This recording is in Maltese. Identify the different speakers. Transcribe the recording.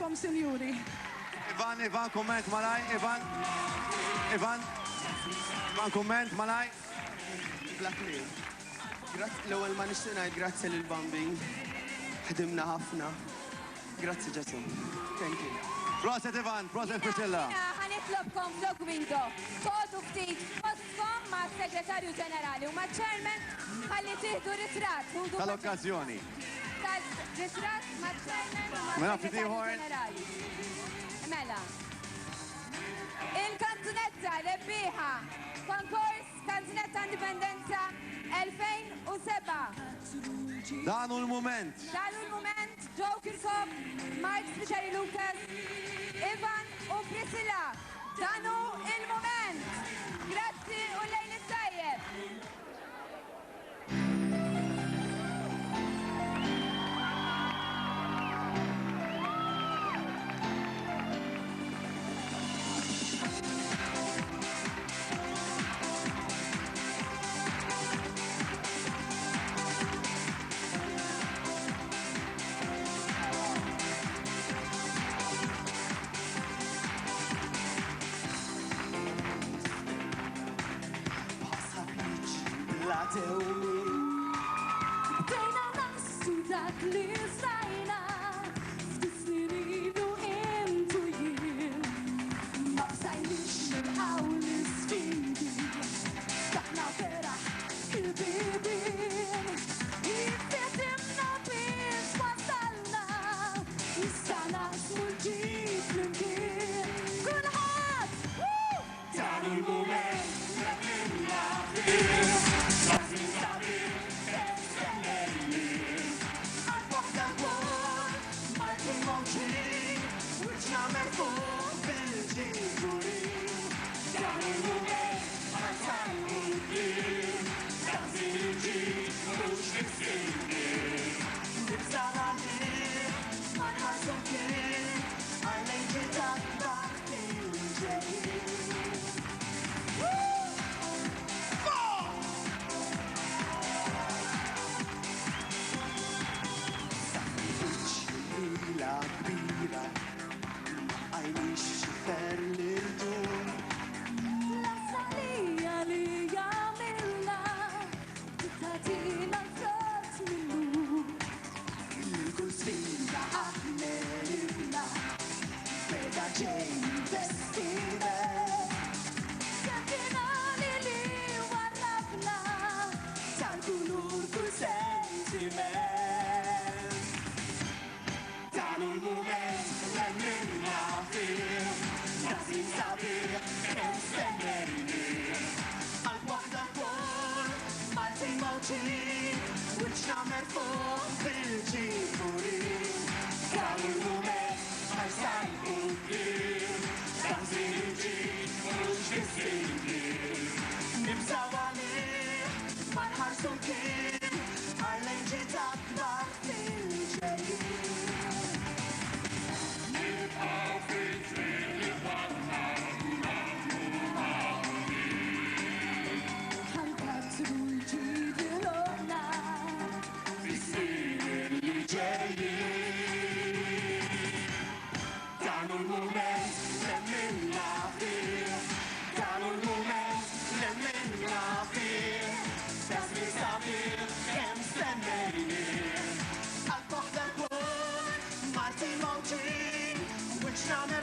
Speaker 1: lilkom, sinjuri.
Speaker 2: Ivan, komment malaj, Ivan, komment malaj.
Speaker 3: Blackmail. L-ewwel ma nixtieq ngħid grazzi lil Bambing. Ħdimna ħafna. Grazzi ġatum. Thank you.
Speaker 2: Proset Ivan, proset Priscilla.
Speaker 4: Ħanitlobkom vlog window. Kodu ftit postkom ma' segretarju ġenerali u ma' chairman ħalli tieħdu ritrat.
Speaker 2: Tal-okkazjoni.
Speaker 4: Ritrat ma' chairman u
Speaker 2: Mela,
Speaker 4: ma' segretarju
Speaker 2: fitiħor.
Speaker 4: ġenerali. Mela. Il-kanzunetta rebbieħa konkors kanzunetta indipendenza 2007.
Speaker 2: Danu l-moment.
Speaker 4: Danu l-moment, Joe Kirkop, Mark Spiċari Lucas, Ivan u Priscilla. Danu il-moment. Grazzi u lejn it-tajjeb.
Speaker 1: Bdejna nassu dak li stajna, f'tisni ridu intu jien. Ma bżajnix nilqaw l-sfidi, daħna vera il-bibin. Jifetimna biex wasalna, issa nasmu l-ġid flimkien. Kulħadd! Dan il-moment nemmilna fih.
Speaker 5: Now